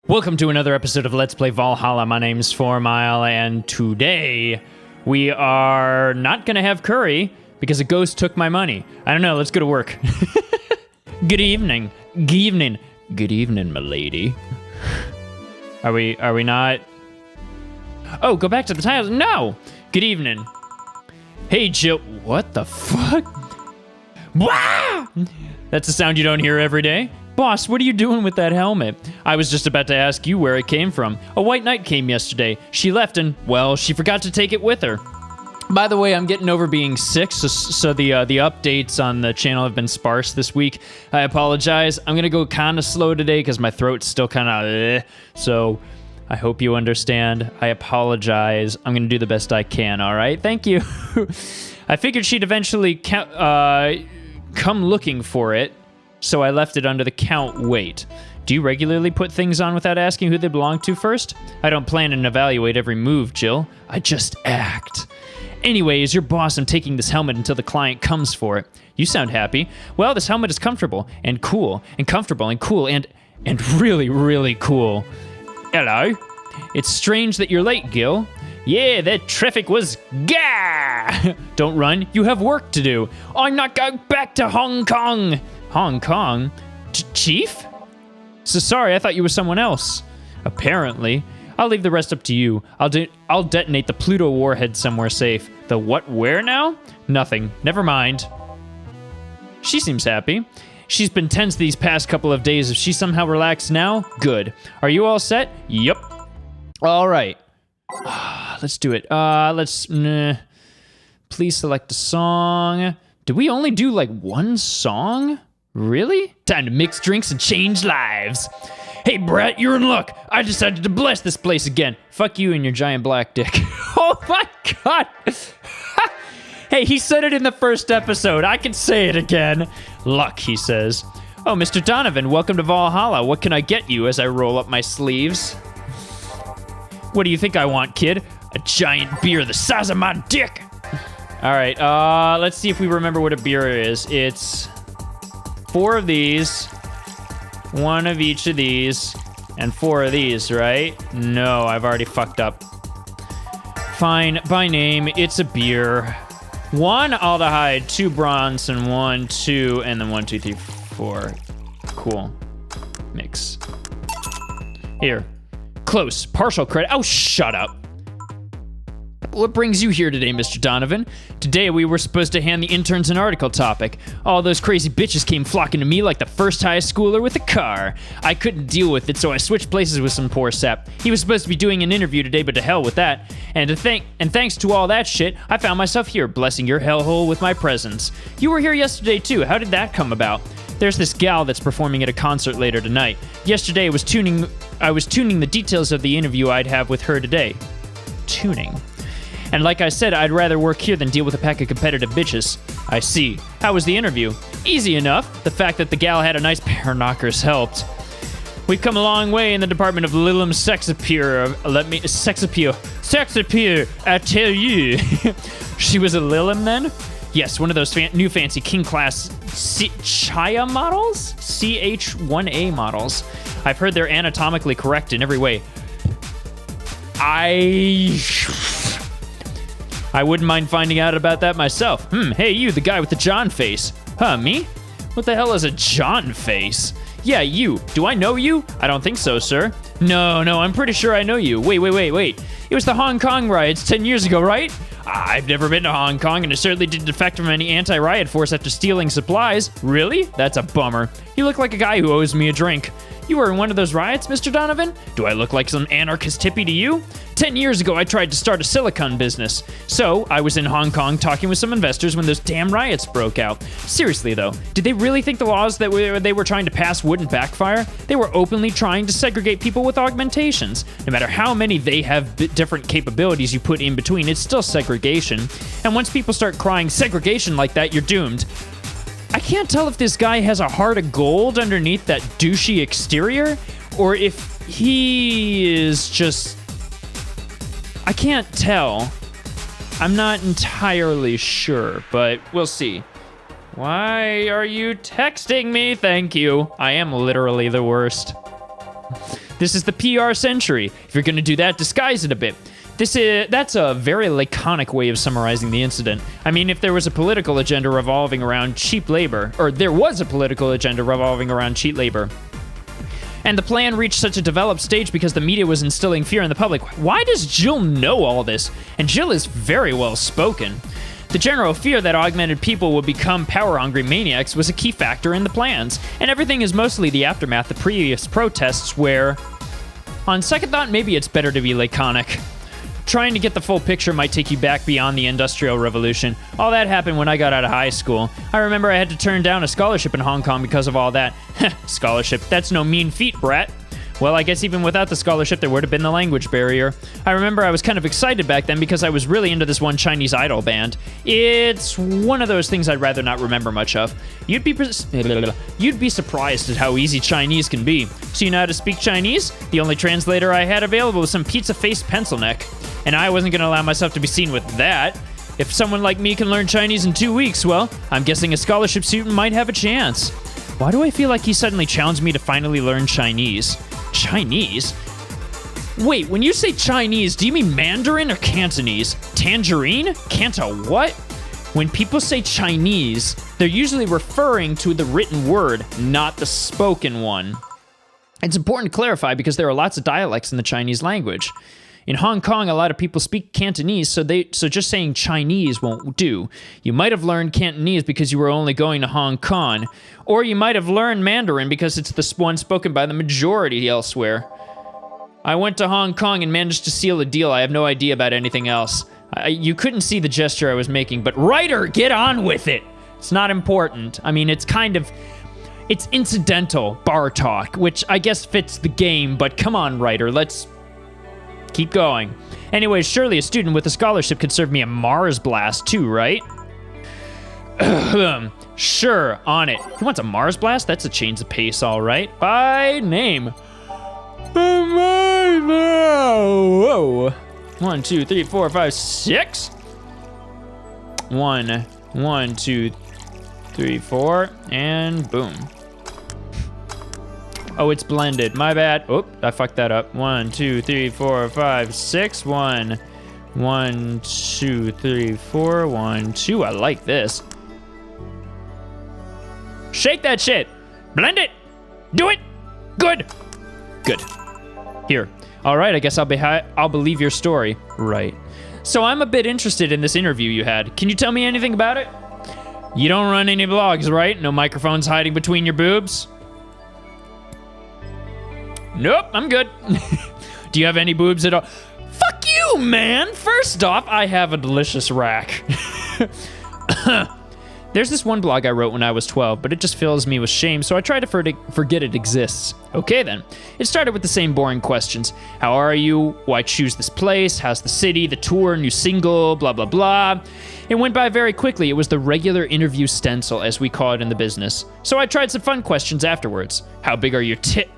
Welcome to another episode of Let's Play Valhalla. My name's Fourmyle, and today we are not gonna have curry because a ghost took my money. I don't know, let's go to work. Good evening. Good evening. Good evening, milady. Are we not? Oh, go back to the titles. No! Good evening. Hey, Jill. What the fuck? Wah! That's a sound you don't hear every day. Boss, what are you doing with that helmet? I was just about to ask you where it came from. A white knight came yesterday. She left and, well, she forgot to take it with her. By the way, I'm getting over being sick, so the updates on the channel have been sparse this week. I apologize. I'm gonna go kind of slow today because my throat's still kind of so I hope you understand. I apologize. I'm gonna do the best I can, all right? Thank you. I figured she'd eventually come looking for it, so I left it under the count weight. Do you regularly put things on without asking who they belong to first? I don't plan and evaluate every move, Jill. I just act. Anyway, as your boss, I'm taking this helmet until the client comes for it. You sound happy. Well, this helmet is comfortable and cool and comfortable and cool and really, really cool. Hello. It's strange that you're late, Gil. Yeah, that traffic was gah! Don't run. You have work to do. I'm not going back to Hong Kong. Hong Kong? Chief? So sorry, I thought you were someone else. Apparently. I'll leave the rest up to you. I'll detonate the Pluto warhead somewhere safe. The what, where now? Nothing. Never mind. She seems happy. She's been tense these past couple of days. If she somehow relaxed now, good. Are you all set? Yup. All right. Let's do it. Please select a song. Did we only do like one song? Really? Time to mix drinks and change lives. Hey, Brett, you're in luck. I decided to bless this place again. Fuck you and your giant black dick. Oh my God. Hey, he said it in the first episode. I can say it again. Luck, he says. Oh, Mr. Donovan, welcome to Valhalla. What can I get you as I roll up my sleeves? What do you think I want, kid? A giant beer the size of my dick. All right, let's see if we remember what a beer is. It's 4 of these, 1 of each of these, and 4 of these, right? No, I've already fucked up. Fine, by name, it's a beer. 1 aldehyde, 2 bronze, and 1, 2, and then 1, 2, 3, 4. Cool. Mix. Here. Close. Partial credit. Oh, shut up. What brings you here today, Mr. Donovan? Today we were supposed to hand the interns an article topic. All those crazy bitches came flocking to me like the first high schooler with a car. I couldn't deal with it, so I switched places with some poor sap. He was supposed to be doing an interview today, but to hell with that. And thanks to all that shit, I found myself here, blessing your hellhole with my presence. You were here yesterday too. How did that come about? There's this gal that's performing at a concert later tonight. Yesterday I was tuning the details of the interview I'd have with her today. Tuning. And like I said, I'd rather work here than deal with a pack of competitive bitches. I see. How was the interview? Easy enough. The fact that the gal had a nice pair of knockers helped. We've come a long way in the department of Lilum sex appeal. Sex appeal, I tell you. She was a Lilum then? Yes, one of those new fancy King Class Chaya models? CH1A models. I've heard they're anatomically correct in every way. I wouldn't mind finding out about that myself. Hey, you, the guy with the John face. Huh, me? What the hell is a John face? Yeah, you. Do I know you? I don't think so, sir. No, I'm pretty sure I know you. Wait. It was the Hong Kong riots 10 years ago, right? I've never been to Hong Kong, and I certainly didn't defect from any anti-riot force after stealing supplies. Really? That's a bummer. You look like a guy who owes me a drink. You were in one of those riots, Mr. Donovan? Do I look like some anarchist hippie to you? 10 years ago, I tried to start a silicon business. So, I was in Hong Kong talking with some investors when those damn riots broke out. Seriously, though, did they really think the laws that they were trying to pass wouldn't backfire? They were openly trying to segregate people with augmentations. No matter how many they have different capabilities you put in between, it's still segregation. And once people start crying segregation like that, you're doomed. I can't tell if this guy has a heart of gold underneath that douchey exterior, or if he is just... I can't tell. I'm not entirely sure, but we'll see. Why are you texting me? Thank you. I am literally the worst. This is the PR century. If you're gonna do that, disguise it a bit. That's a very laconic way of summarizing the incident. I mean, if there was a political agenda revolving around cheap labor, or there was a political agenda revolving around cheap labor, and the plan reached such a developed stage because the media was instilling fear in the public, why does Jill know all this? And Jill is very well spoken. The general fear that augmented people would become power-hungry maniacs was a key factor in the plans, and everything is mostly the aftermath of previous protests where, on second thought, maybe it's better to be laconic. Trying to get the full picture might take you back beyond the Industrial Revolution. All that happened when I got out of high school. I remember I had to turn down a scholarship in Hong Kong because of all that. Scholarship, that's no mean feat, brat. Well, I guess even without the scholarship, there would have been the language barrier. I remember I was kind of excited back then because I was really into this one Chinese idol band. It's one of those things I'd rather not remember much of. You'd be surprised at how easy Chinese can be. So you know how to speak Chinese? The only translator I had available was some pizza-faced pencil neck. And I wasn't going to allow myself to be seen with that. If someone like me can learn Chinese in 2 weeks, well, I'm guessing a scholarship student might have a chance. Why do I feel like he suddenly challenged me to finally learn Chinese? Chinese? Wait, when you say Chinese, do you mean Mandarin or Cantonese? Tangerine? Canto what? When people say Chinese, they're usually referring to the written word, not the spoken one. It's important to clarify because there are lots of dialects in the Chinese language. In Hong Kong, a lot of people speak Cantonese, so just saying Chinese won't do. You might have learned Cantonese because you were only going to Hong Kong, or you might have learned Mandarin because it's the one spoken by the majority elsewhere. I went to Hong Kong and managed to seal a deal. I have no idea about anything else. You couldn't see the gesture I was making, but writer, get on with it! It's not important. I mean, it's incidental bar talk, which I guess fits the game, but come on, writer, let's keep going. Anyways, surely a student with a scholarship could serve me a Mars blast too, right? Sure, on it. He wants a Mars blast? That's a change of pace, all right. By name. Whoa. 1, 2, 3, 4, 5, 6. 1, 2, 3, 4, and boom. Oh, it's blended. My bad. Oh, I fucked that up. 1, 2, 3, 4, 5, 6. 1, 2, 3, 4. 1, 2. I like this. Shake that shit. Blend it. Do it. Good. Here. All right, I guess I'll believe your story. Right. So I'm a bit interested in this interview you had. Can you tell me anything about it? You don't run any blogs, right? No microphones hiding between your boobs? Nope, I'm good. Do you have any boobs at all? Fuck you, man! First off, I have a delicious rack. There's this one blog I wrote when I was 12, but it just fills me with shame, so I try to forget it exists. Okay then. It started with the same boring questions. How are you? Why choose this place? How's the city? The tour? New single? Blah, blah, blah. It went by very quickly. It was the regular interview stencil, as we call it in the business. So I tried some fun questions afterwards. How big are your tits?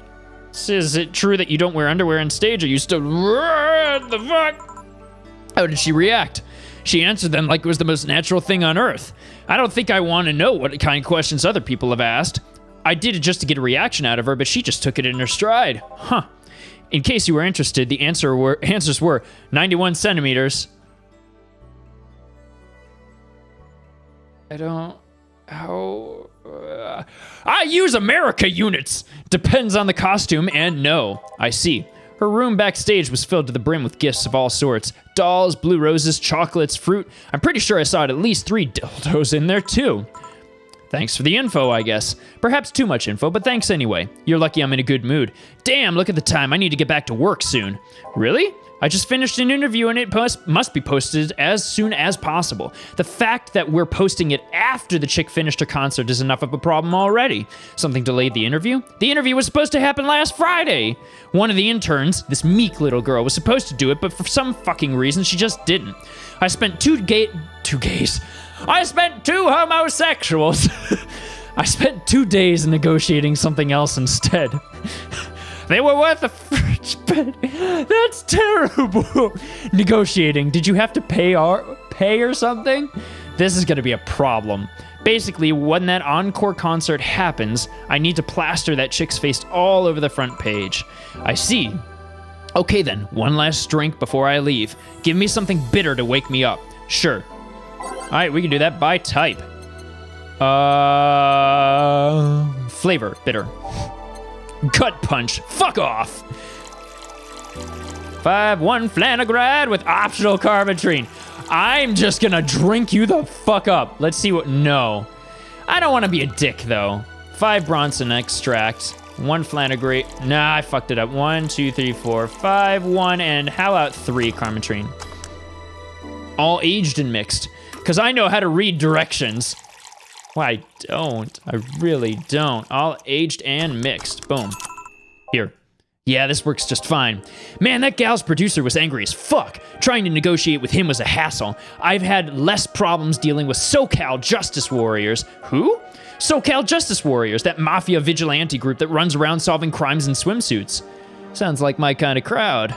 Is it true that you don't wear underwear on stage? Are you still... What the fuck? How did she react? She answered them like it was the most natural thing on earth. I don't think I want to know what kind of questions other people have asked. I did it just to get a reaction out of her, but she just took it in her stride. Huh. In case you were interested, the answers were 91 centimeters. I use America units. Depends on the costume, and no. I see. Her room backstage was filled to the brim with gifts of all sorts. Dolls, blue roses, chocolates, fruit. I'm pretty sure I saw at least 3 dildos in there, too. Thanks for the info, I guess. Perhaps too much info, but thanks anyway. You're lucky I'm in a good mood. Damn, look at the time. I need to get back to work soon. Really? I just finished an interview and it must be posted as soon as possible. The fact that we're posting it after the chick finished her concert is enough of a problem already. Something delayed the interview? The interview was supposed to happen last Friday. One of the interns, this meek little girl, was supposed to do it, but for some fucking reason, she just didn't. I spent two gays. I spent 2 homosexuals. I spent 2 days negotiating something else instead. They were worth a fridge bed. That's terrible. Negotiating. Did you have to pay or something? This is gonna be a problem. Basically, when that encore concert happens, I need to plaster that chick's face all over the front page. I see. Okay then, one last drink before I leave. Give me something bitter to wake me up. Sure. Alright, we can do that by type. Flavor, bitter. Gut punch, fuck off. 5-1 Flanograd with optional Carbotrine. I'm just gonna drink you the fuck up. Let's see what, no. I don't wanna be a dick though. 5 Bronson extract, 1 Flanograd. Nah, I fucked it up. 1, 2, 3, 4, 5, 1, and how about 3 Carbotrine? All aged and mixed, because I know how to read directions. Well, I don't. I really don't. All aged and mixed. Boom. Here. Yeah, this works just fine. Man, that gal's producer was angry as fuck. Trying to negotiate with him was a hassle. I've had less problems dealing with SoCal Justice Warriors. Who? SoCal Justice Warriors, that mafia vigilante group that runs around solving crimes in swimsuits. Sounds like my kind of crowd.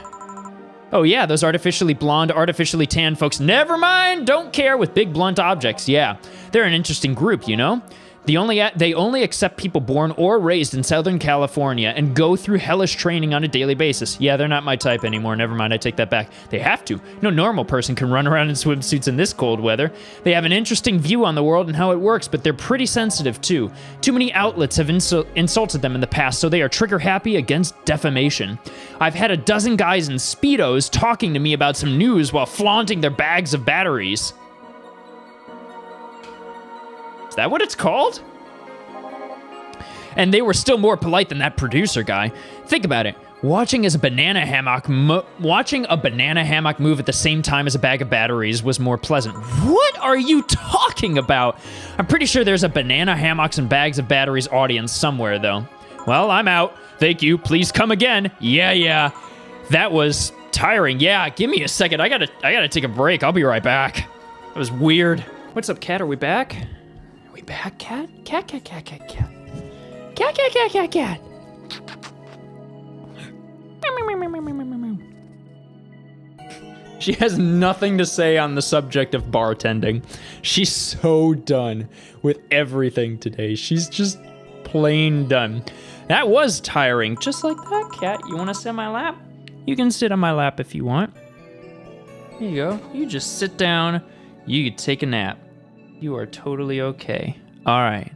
Oh yeah, those artificially blonde, artificially tan folks. Never mind, don't care with big blunt objects. Yeah, they're an interesting group, you know? They only accept people born or raised in Southern California and go through hellish training on a daily basis. Yeah, they're not my type anymore. Never mind, I take that back. They have to. No normal person can run around in swimsuits in this cold weather. They have an interesting view on the world and how it works, but they're pretty sensitive too. Too many outlets have insulted them in the past, so they are trigger happy against defamation. I've had a dozen guys in Speedos talking to me about some news while flaunting their bags of batteries. Is that what it's called? And they were still more polite than that producer guy. Think about it. Watching a banana hammock move at the same time as a bag of batteries was more pleasant. What are you talking about? I'm pretty sure there's a banana hammocks and bags of batteries audience somewhere, though. Well, I'm out. Thank you. Please come again. Yeah. That was tiring. Yeah, give me a second. I gotta take a break. I'll be right back. That was weird. What's up, cat? Are we back? Are we back, cat? Cat. Cat. She has nothing to say on the subject of bartending. She's so done with everything today. She's just plain done. That was tiring. Just like that, cat. You want to sit on my lap? You can sit on my lap if you want. Here you go. You just sit down. You can take a nap. You are totally okay. All right.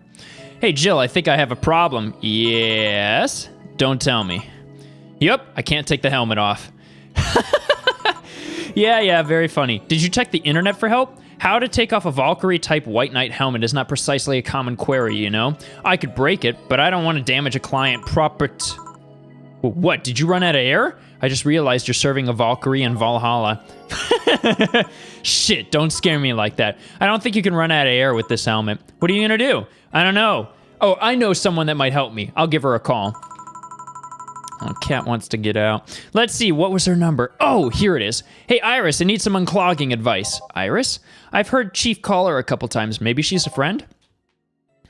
Hey, Jill, I think I have a problem. Yes? Don't tell me. Yep, I can't take the helmet off. Yeah, very funny. Did you check the internet for help? How to take off a Valkyrie-type White Knight helmet is not precisely a common query, you know? I could break it, but I don't want to damage a client property. What, did you run out of air? I just realized you're serving a Valkyrie in Valhalla. Shit, don't scare me like that. I don't think you can run out of air with this helmet. What are you gonna do? I don't know. Oh, I know someone that might help me. I'll give her a call. Oh, Cat wants to get out. Let's see, what was her number? Oh, here it is. Hey, Iris, I need some unclogging advice. Iris? I've heard Chief call her a couple times. Maybe she's a friend?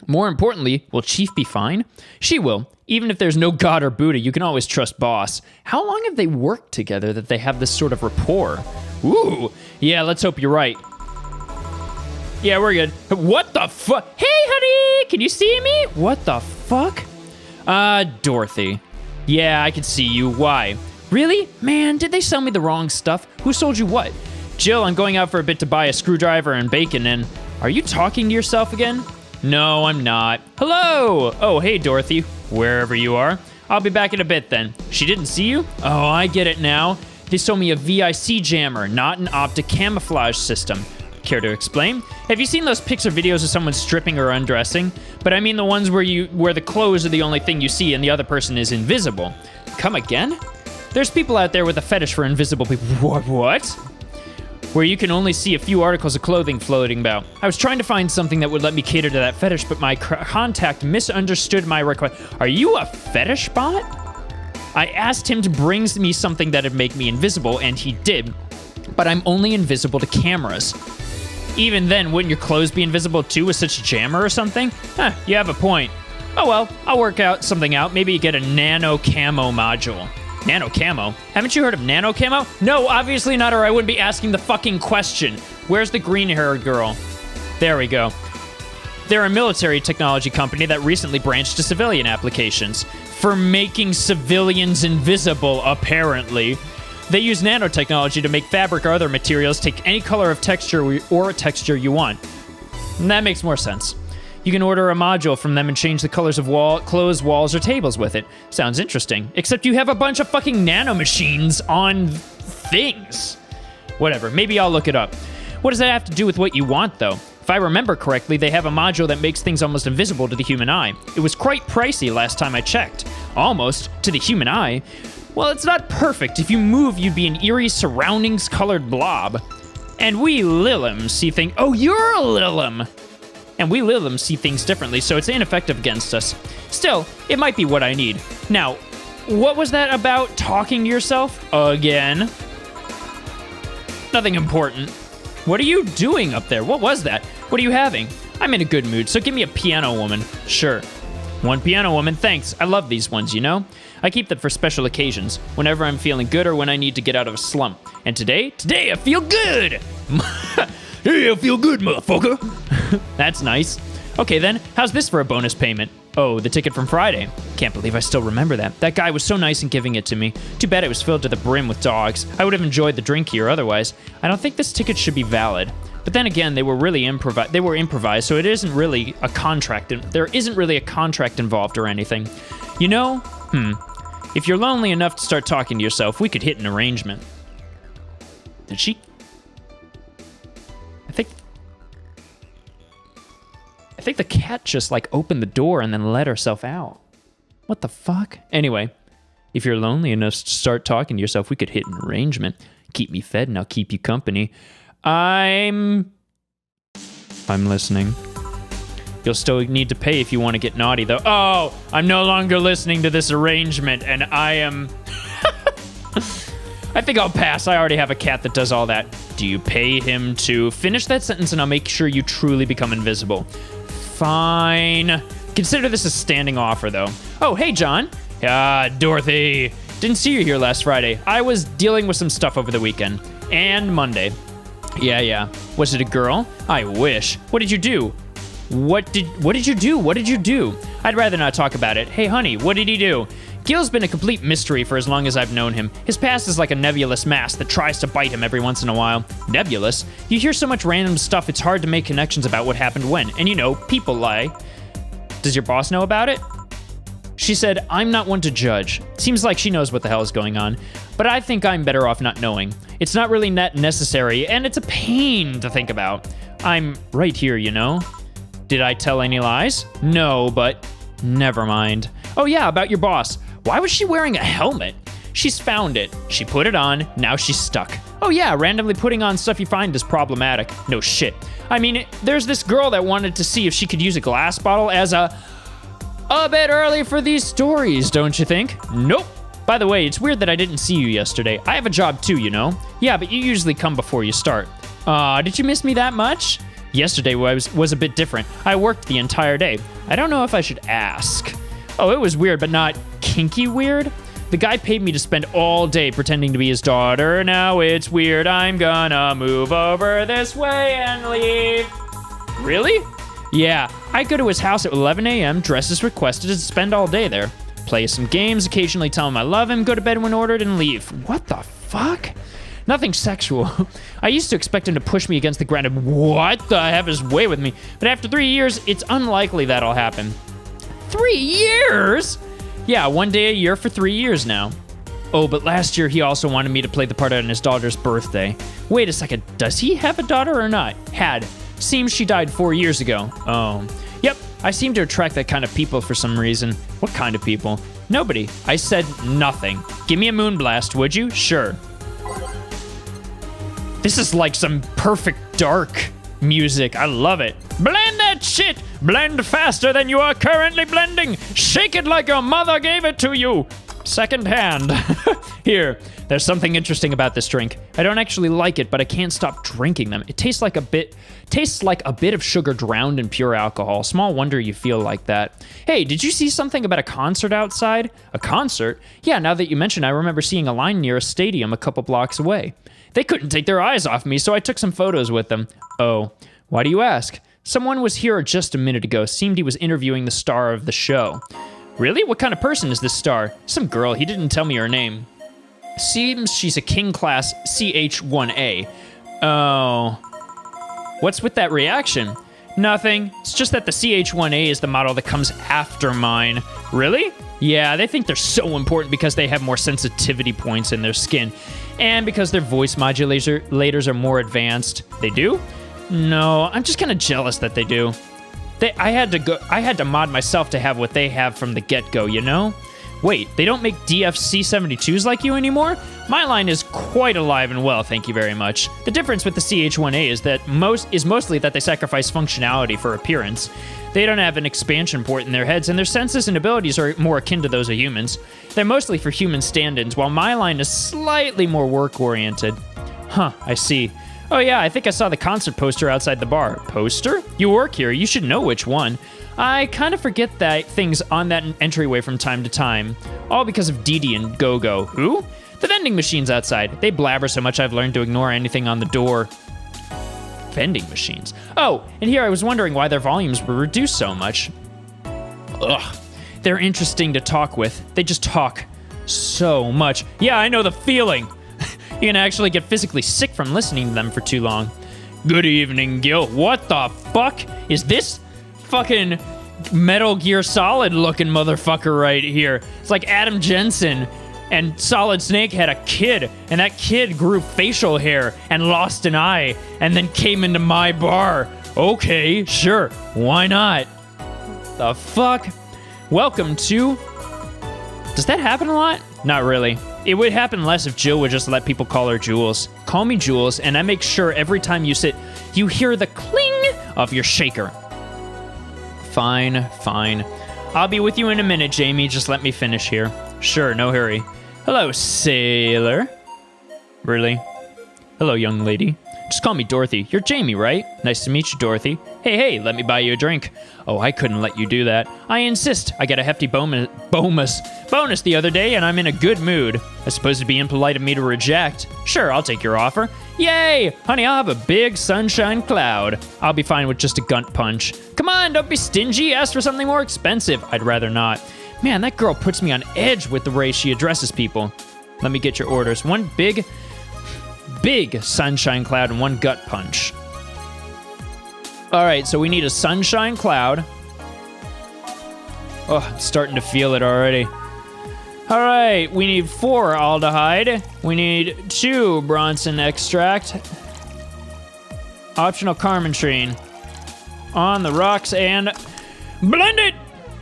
More importantly, will Chief be fine? She will. Even if there's no God or Buddha, you can always trust Boss. How long have they worked together that they have this sort of rapport? Ooh, yeah, let's hope you're right. Yeah, we're good. What the fuck? Hey, honey, can you see me? What the fuck? Dorothy. Yeah, I can see you. Why? Really? Man, did they sell me the wrong stuff? Who sold you what? Jill, I'm going out for a bit to buy a screwdriver and bacon and... Are you talking to yourself again? No, I'm not. Hello! Oh, hey, Dorothy. Wherever you are. I'll be back in a bit then. She didn't see you? Oh, I get it now. They sold me a VIC jammer, not an optic camouflage system. Care to explain? Have you seen those pics or videos of someone stripping or undressing? But I mean the ones where the clothes are the only thing you see and the other person is invisible. Come again? There's people out there with a fetish for invisible people. What? Where you can only see a few articles of clothing floating about. I was trying to find something that would let me cater to that fetish, but my contact misunderstood my request. Are you a fetish bot? I asked him to bring me something that'd make me invisible, and he did. But I'm only invisible to cameras. Even then, wouldn't your clothes be invisible too with such a jammer or something? Huh, you have a point. Oh well, I'll work something out. Maybe you get a nano camo module. Nano camo? Haven't you heard of nano camo? No, obviously not, or I wouldn't be asking the fucking question. Where's the green-haired girl? There we go. They're a military technology company that recently branched to civilian applications. For making civilians invisible, apparently. They use nanotechnology to make fabric or other materials take any color of texture or texture you want. And that makes more sense. You can order a module from them and change the colors of clothes, walls, or tables with it. Sounds interesting. Except you have a bunch of fucking nanomachines on things. Whatever, maybe I'll look it up. What does that have to do with what you want, though? If I remember correctly, they have a module that makes things almost invisible to the human eye. It was quite pricey last time I checked. Almost, to the human eye. Well, it's not perfect. If you move, you'd be an eerie surroundings-colored blob. And we Lilum see things... Oh, you're a Lilum! And we Lilum see things differently, so it's ineffective against us. Still, it might be what I need. Now, what was that about talking to yourself? Again? Nothing important. What are you doing up there? What was that? What are you having? I'm in a good mood, so give me a piano woman. Sure. One piano woman, thanks. I love these ones, you know? I keep them for special occasions, whenever I'm feeling good or when I need to get out of a slump. And today I feel good! Hey, I feel good, motherfucker! That's nice. Okay then, how's this for a bonus payment? Oh, the ticket from Friday. Can't believe I still remember that. That guy was so nice in giving it to me. Too bad it was filled to the brim with dogs. I would have enjoyed the drink here otherwise. I don't think this ticket should be valid. But then again, they were really improvised, so it isn't really a contract. There isn't really a contract involved or anything. You know, if you're lonely enough to start talking to yourself, we could hit an arrangement. Did she? I think the cat just like opened the door and then let herself out. What the fuck? Anyway, if you're lonely enough to start talking to yourself, we could hit an arrangement. Keep me fed and I'll keep you company. I'm listening. You'll still need to pay if you want to get naughty, though. Oh, I'm no longer listening to this arrangement, and I am... I think I'll pass. I already have a cat that does all that. Do you pay him to finish that sentence, and I'll make sure you truly become invisible? Fine. Consider this a standing offer, though. Oh, hey, John. Dorothy. Didn't see you here last Friday. I was dealing with some stuff over the weekend. And Monday. Yeah. Was it a girl? I wish. What did you do? What did you do? I'd rather not talk about it. Hey, honey, what did he do? Gil's been a complete mystery for as long as I've known him. His past is like a nebulous mass that tries to bite him every once in a while. Nebulous? You hear so much random stuff, it's hard to make connections about what happened when. And you know, people lie. Does your boss know about it? She said, I'm not one to judge. Seems like she knows what the hell is going on. But I think I'm better off not knowing. It's not really necessary, and it's a pain to think about. I'm right here, you know? Did I tell any lies? No, but never mind. Oh yeah, about your boss. Why was she wearing a helmet? She's found it. She put it on, now she's stuck. Oh yeah, randomly putting on stuff you find is problematic. No shit. I mean, there's this girl that wanted to see if she could use a glass bottle as a bit early for these stories, don't you think? Nope. By the way, it's weird that I didn't see you yesterday. I have a job too, you know? Yeah, but you usually come before you start. Did you miss me that much? Yesterday was a bit different. I worked the entire day. I don't know if I should ask. Oh, it was weird, but not kinky weird. The guy paid me to spend all day pretending to be his daughter. Now it's weird. I'm gonna move over this way and leave. Really? Yeah, I go to his house at 11 a.m., dress as requested, and spend all day there. Play some games, occasionally tell him I love him, go to bed when ordered, and leave. What the fuck? Nothing sexual. I used to expect him to push me against the ground and what the have his way with me. But after 3 years, it's unlikely that'll happen. 3 years? Yeah, 1 day a year for 3 years now. Oh, but last year he also wanted me to play the part on his daughter's birthday. Wait a second, does he have a daughter or not? Had. Seems she died 4 years ago. Oh. Yep, I seem to attract that kind of people for some reason. What kind of people? Nobody. I said nothing. Give me a moonblast, would you? Sure. This is like some perfect dark music. I love it. Blend that shit! Blend faster than you are currently blending! Shake it like your mother gave it to you! Second hand. Here, there's something interesting about this drink. I don't actually like it, but I can't stop drinking them. It tastes like a bit of sugar drowned in pure alcohol. Small wonder you feel like that. Hey, did you see something about a concert outside? A concert? Yeah, now that you mention, I remember seeing a line near a stadium a couple blocks away. They couldn't take their eyes off me, so I took some photos with them. Oh, why do you ask? Someone was here just a minute ago. Seemed he was interviewing the star of the show. Really? What kind of person is this star? Some girl. He didn't tell me her name. Seems she's a King Class CH-1A. Oh. What's with that reaction? Nothing. It's just that the CH-1A is the model that comes after mine. Really? Yeah, they think they're so important because they have more sensitivity points in their skin. And because their voice modulators are more advanced. They do? No, I'm just kind of jealous that they do. I had to mod myself to have what they have from the get-go, you know? Wait, they don't make DFC-72s like you anymore? My line is quite alive and well, thank you very much. The difference with the CH-1A is mostly that they sacrifice functionality for appearance. They don't have an expansion port in their heads, and their senses and abilities are more akin to those of humans. They're mostly for human stand-ins, while my line is slightly more work-oriented. Huh, I see. Oh yeah, I think I saw the concert poster outside the bar. Poster? You work here, you should know which one. I kind of forget that things on that entryway from time to time. All because of Dee Dee and Go-Go. Who? The vending machines outside. They blabber so much I've learned to ignore anything on the door. Vending machines. Oh, and here I was wondering why their volumes were reduced so much. Ugh. They're interesting to talk with. They just talk so much. Yeah, I know the feeling. You can actually get physically sick from listening to them for too long. Good evening, Gil. What the fuck is this fucking Metal Gear Solid looking motherfucker right here? It's like Adam Jensen and Solid Snake had a kid, and that kid grew facial hair and lost an eye and then came into my bar. Okay, sure, why not? The fuck? Welcome to... Does that happen a lot? Not really. It would happen less if Jill would just let people call her Jules. Call me Jules, and I make sure every time you sit, you hear the cling of your shaker. Fine, fine. I'll be with you in a minute, Jamie. Just let me finish here. Sure, no hurry. Hello, sailor. Really? Hello, young lady. Just call me Dorothy. You're Jamie, right? Nice to meet you, Dorothy. Hey, let me buy you a drink. Oh, I couldn't let you do that. I insist. I got a hefty bonus the other day, and I'm in a good mood. I suppose it'd be impolite of me to reject. Sure, I'll take your offer. Yay! Honey, I'll have a big sunshine cloud. I'll be fine with just a gut punch. Come on, don't be stingy. Ask for something more expensive. I'd rather not. Man, that girl puts me on edge with the way she addresses people. Let me get your orders. One big sunshine cloud and one gut punch. All right, so we need a sunshine cloud. Oh, I'm starting to feel it already. All right, we need 4 aldehyde. We need 2 Bronson extract. Optional Carmentrine. On the rocks and blend it.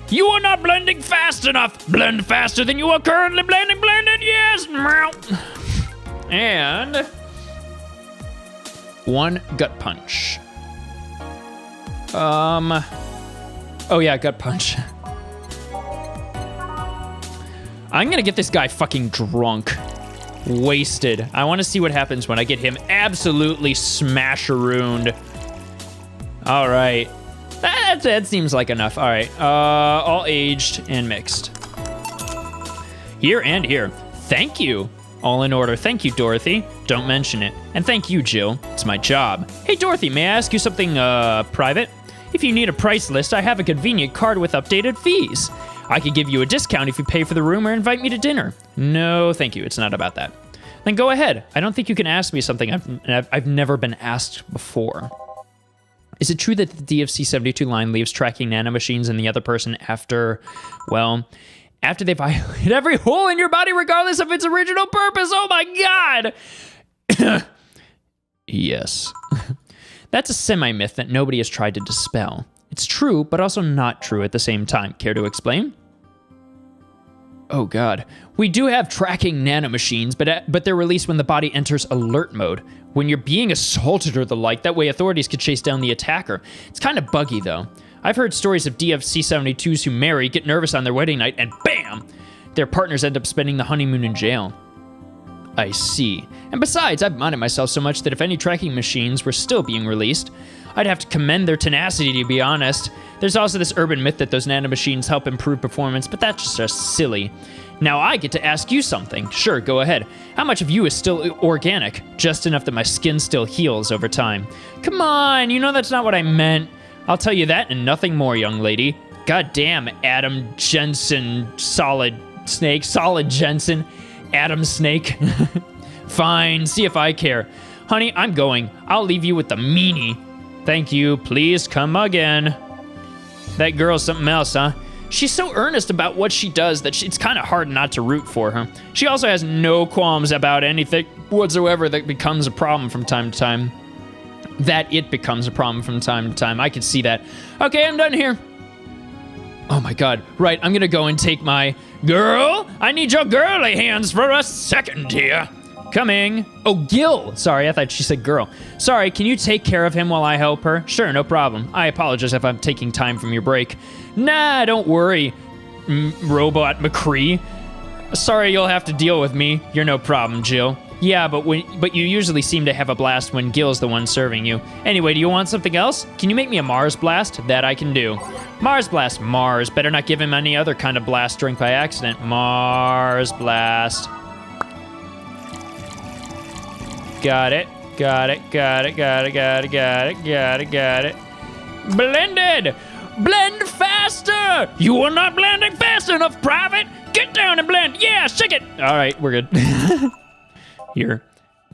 You are not blending fast enough. Blend faster than you are currently blending. Blend it, yes. And 1 gut punch. Oh yeah, gut punch. I'm gonna get this guy fucking drunk. Wasted. I want to see what happens when I get him absolutely smasherooned. All right. That seems like enough. All right. All aged and mixed. Here and here. Thank you. All in order. Thank you, Dorothy. Don't mention it. And thank you, Jill. It's my job. Hey, Dorothy, may I ask you something, private? If you need a price list, I have a convenient card with updated fees. I could give you a discount if you pay for the room or invite me to dinner. No, thank you. It's not about that. Then go ahead. I don't think you can ask me something I've never been asked before. Is it true that the DFC-72 line leaves tracking nanomachines in the other person after they violate every hole in your body regardless of its original purpose? Oh my God! Yes. That's a semi-myth that nobody has tried to dispel. It's true, but also not true at the same time. Care to explain? Oh God. We do have tracking nanomachines, but they're released when the body enters alert mode. When you're being assaulted or the like, that way authorities could chase down the attacker. It's kind of buggy though. I've heard stories of DFC-72s who marry, get nervous on their wedding night, and bam! Their partners end up spending the honeymoon in jail. I see. And besides, I've modded myself so much that if any tracking machines were still being released, I'd have to commend their tenacity, to be honest. There's also this urban myth that those nanomachines help improve performance, but that's just silly. Now I get to ask you something. Sure, go ahead. How much of you is still organic? Just enough that my skin still heals over time. Come on, you know that's not what I meant. I'll tell you that and nothing more, young lady. God damn, Adam Jensen, Solid Jensen, Adam Snake. Fine, see if I care. Honey, I'm going. I'll leave you with the meanie. Thank you, please come again. That girl's something else, huh? She's so earnest about what she does that it's kind of hard not to root for her. She also has no qualms about anything whatsoever that becomes a problem from time to time. I can see that. Okay, I'm done here. Oh my god. Right, I'm gonna go and take my... Girl, I need your girly hands for a second here. Coming. Oh, Gil. Sorry, I thought she said girl. Sorry, can you take care of him while I help her? Sure, no problem. I apologize if I'm taking time from your break. Nah, don't worry, Robot McCree. Sorry, you'll have to deal with me. You're no problem, Jill. Yeah, but you usually seem to have a blast when Gil's the one serving you. Anyway, do you want something else? Can you make me a Mars blast? That I can do. Mars blast, Mars. Better not give him any other kind of blast drink by accident. Mars blast. Got it. Blended! Blend faster! You are not blending fast enough, Private! Get down and blend! Yeah, shake it! Alright, we're good. Here.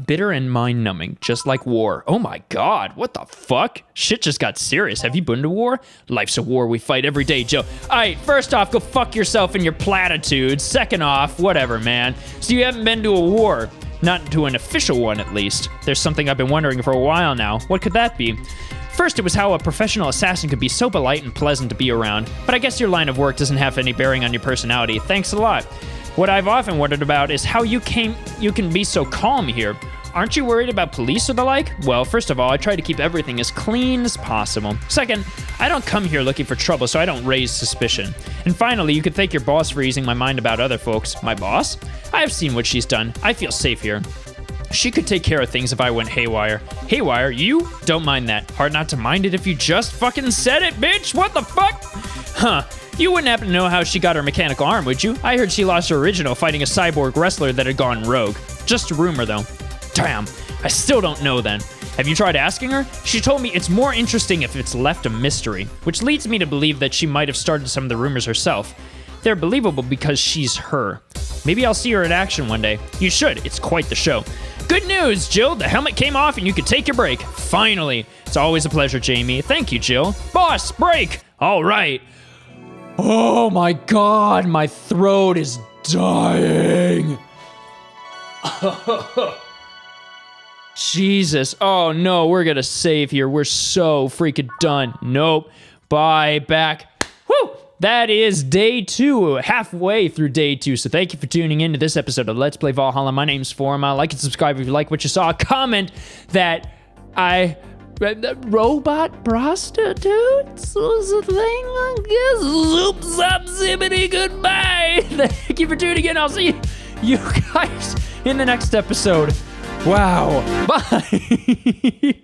Bitter and mind-numbing, just like war. Oh my god, what the fuck? Shit just got serious. Have you been to war? Life's a war we fight every day, Joe. Alright, first off, go fuck yourself and your platitudes. Second off, whatever, man. So you haven't been to a war. Not to an official one, at least. There's something I've been wondering for a while now. What could that be? First, it was how a professional assassin could be so polite and pleasant to be around, but I guess your line of work doesn't have any bearing on your personality. Thanks a lot. What I've often wondered about is how you can be so calm here. Aren't you worried about police or the like? Well, first of all, I try to keep everything as clean as possible. Second, I don't come here looking for trouble, so I don't raise suspicion. And finally, you could thank your boss for easing my mind about other folks. My boss? I've seen what she's done. I feel safe here. She could take care of things if I went haywire. Haywire? You? Don't mind that. Hard not to mind it if you just fucking said it, bitch! What the fuck? Huh. You wouldn't happen to know how she got her mechanical arm, would you? I heard she lost her original fighting a cyborg wrestler that had gone rogue. Just a rumor, though. Damn, I still don't know then. Have you tried asking her? She told me it's more interesting if it's left a mystery, which leads me to believe that she might have started some of the rumors herself. They're believable because she's her. Maybe I'll see her in action one day. You should, it's quite the show. Good news, Jill, the helmet came off and you could take your break. Finally. It's always a pleasure, Jamie. Thank you, Jill. Boss, break! All right. Oh my god, my throat is dying. Jesus. Oh no, we're gonna save here. We're so freaking done. Nope. Bye, back. Woo! That is day 2, halfway through day 2. So thank you for tuning in to this episode of Let's Play Valhalla. My name's Fourmyle. Like and subscribe if you like what you saw. Comment that robot prostitutes was a thing, I guess. Zoop, zop, zippity, goodbye. Thank you for tuning in. I'll see you guys in the next episode. Wow. Bye.